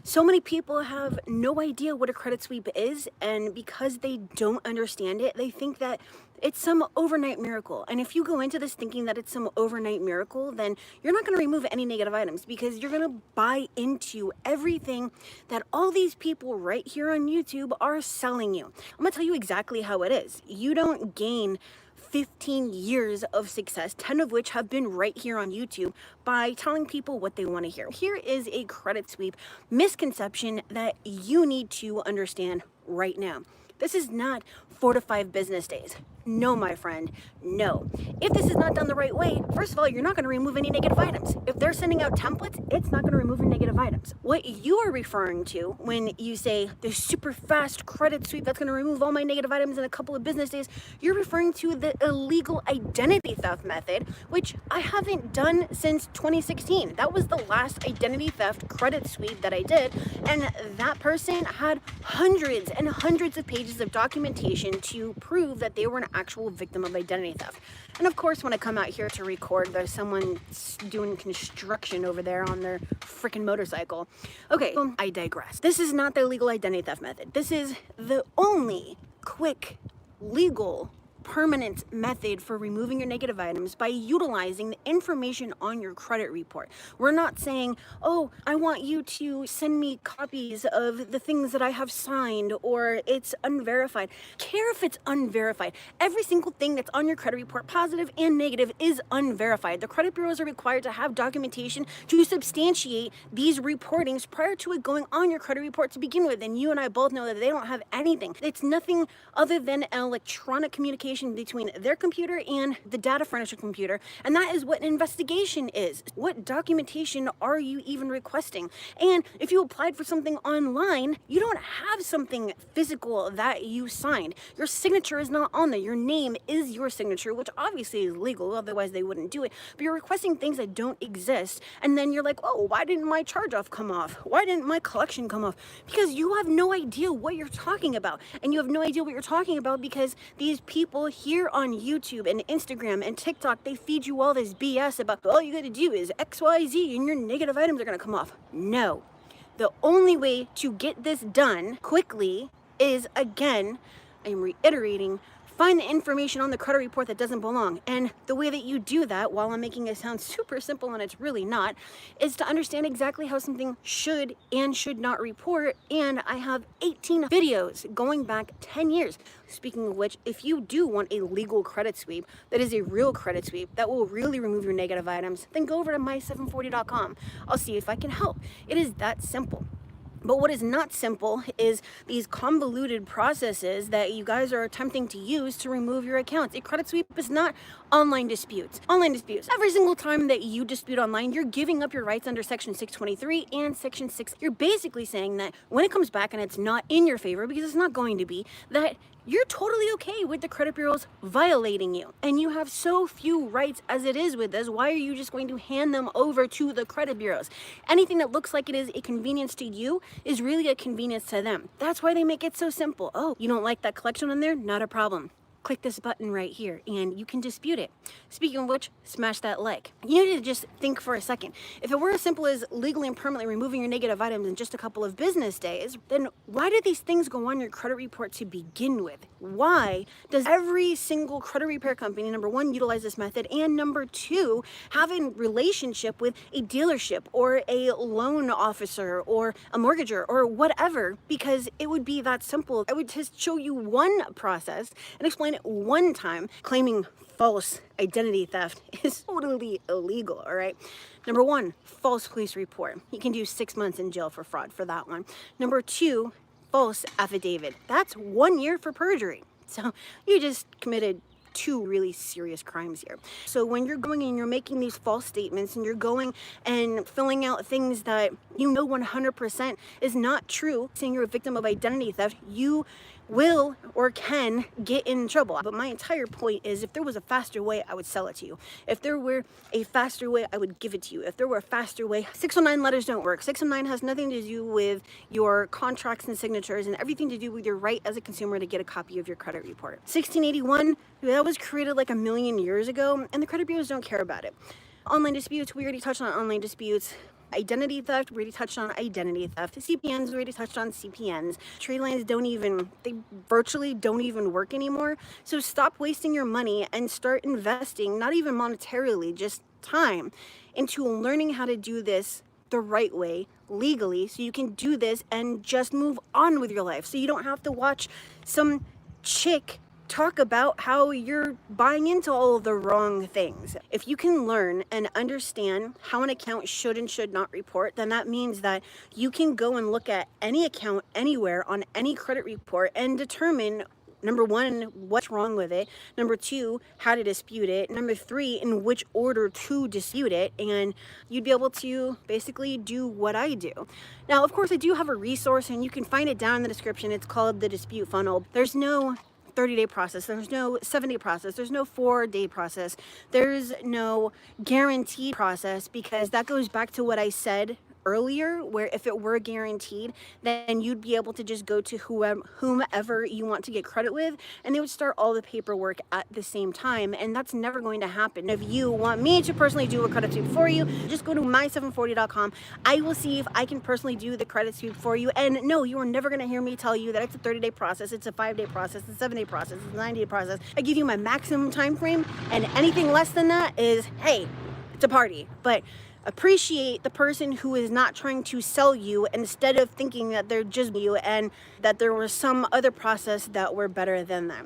So many people have no idea what a credit sweep is, and because they don't understand it, they think that it's some overnight miracle. And if you go into this thinking that it's some overnight miracle, then you're not going to remove any negative items because you're going to buy into everything that all these people right here on YouTube are selling you. I'm going to tell you exactly how it is. You don't gain 15 years of success, 10 of which have been right here on YouTube, by telling people what they want to hear. Here is a credit sweep misconception that you need to understand right now. This is not 4 to 5 business days. No, my friend, no. If this is not done the right way, first of all, you're not going to remove any negative items. If they're sending out templates, it's not going to remove any negative items. What you are referring to when you say the super fast credit sweep that's going to remove all my negative items in a couple of business days, you're referring to the illegal identity theft method, which I haven't done since 2016. That was the last identity theft credit sweep that I did, and that person had hundreds and hundreds of pages of documentation to prove that they were an actual victim of identity theft. And of course, when I come out here to record, there's someone doing construction over there on their freaking motorcycle. Okay, I digress. This is not the illegal identity theft method. This is the only quick, legal, permanent method for removing your negative items by utilizing the information on your credit report. We're not saying, oh, I want you to send me copies of the things that I have signed, or it's unverified. Care if it's unverified. Every single thing that's on your credit report, positive and negative, is unverified. The credit bureaus are required to have documentation to substantiate these reportings prior to it going on your credit report to begin with. And you and I both know that they don't have anything. It's nothing other than an electronic communication between their computer and the data furnisher computer, and that is what an investigation is. What documentation are you even requesting? And if you applied for something online, you don't have something physical that you signed. Your signature is not on there. Your name is your signature, which obviously is legal, otherwise they wouldn't do it. But you're requesting things that don't exist, and then you're like, oh, why didn't my charge-off come off? Why didn't my collection come off? Because you have no idea what you're talking about, and you have no idea what you're talking about because these people here on YouTube and Instagram and TikTok, they feed you all this BS about all you gotta do is XYZ and your negative items are gonna come off. No. The only way to get this done quickly is, again, I'm reiterating, find the information on the credit report that doesn't belong. And the way that you do that, while I'm making it sound super simple and it's really not, is to understand exactly how something should and should not report. And I have 18 videos going back 10 years. Speaking of which, if you do want a legal credit sweep, that is a real credit sweep, that will really remove your negative items, then go over to my740.com. I'll see if I can help. It is that simple. But what is not simple is these convoluted processes that you guys are attempting to use to remove your accounts. A credit sweep is not online disputes. Online disputes. Every single time that you dispute online, you're giving up your rights under Section 623 and Section 6. You're basically saying that when it comes back and it's not in your favor, because it's not going to be, that you're totally okay with the credit bureaus violating you. And you have so few rights as it is with this. Why are you just going to hand them over to the credit bureaus? Anything that looks like it is a convenience to you is really a convenience to them. That's why they make it so simple. Oh, you don't like that collection on there? Not a problem. Click this button right here and you can dispute it. Speaking of which, smash that like. You need to just think for a second. If it were as simple as legally and permanently removing your negative items in just a couple of business days, then why do these things go on your credit report to begin with? Why does every single credit repair company, number one, utilize this method, and number two, have a relationship with a dealership or a loan officer or a mortgager or whatever? Because it would be that simple. I would just show you one process and explain it one time. Claiming false identity theft is totally illegal, all right? Number one, false police report. You can do 6 months in jail for fraud for that one. Number two, false affidavit. That's 1 year for perjury. So you just committed 2 really serious crimes here. So when you're going and you're making these false statements and you're going and filling out things that you know 100% is not true, saying you're a victim of identity theft, you will or can get in trouble. But my entire point is, if there was a faster way, I would sell it to you. If there were a faster way, I would give it to you. If there were a faster way, 609 letters don't work. 609 has nothing to do with your contracts and signatures and everything to do with your right as a consumer to get a copy of your credit report. 1681, that was created like 1,000,000 years ago, and the credit bureaus don't care about it. Online disputes, we already touched on online disputes. identity theft, we already touched on identity theft. CPNs, we already touched on CPNs. Trade lines they virtually don't even work anymore. So stop wasting your money and start investing, not even monetarily, just time, into learning how to do this the right way, legally, so you can do this and just move on with your life. So you don't have to watch some chick talk about how you're buying into all of the wrong things. If you can learn and understand how an account should and should not report, then that means that you can go and look at any account anywhere on any credit report and determine, number one, what's wrong with it. Number two, how to dispute it. Number three, in which order to dispute it. And you'd be able to basically do what I do. Now, of course, I do have a resource and you can find it down in the description. It's called the Dispute Funnel. There's no 30-day process. There's no 7-day process. There's no 4-day process. There's no guaranteed process, because that goes back to what I said earlier, where if it were guaranteed, then you'd be able to just go to whomever you want to get credit with, and they would start all the paperwork at the same time, and that's never going to happen. If you want me to personally do a credit sweep for you, just go to my740.com. I will see if I can personally do the credit sweep for you. And no, you are never going to hear me tell you that it's a 30-day process, it's a 5-day process, it's a 7-day process, it's a 9-day process. I give you my maximum time frame, and anything less than that is, hey, it's a party. But appreciate the person who is not trying to sell you, instead of thinking that they're just you and that there was some other process that were better than that.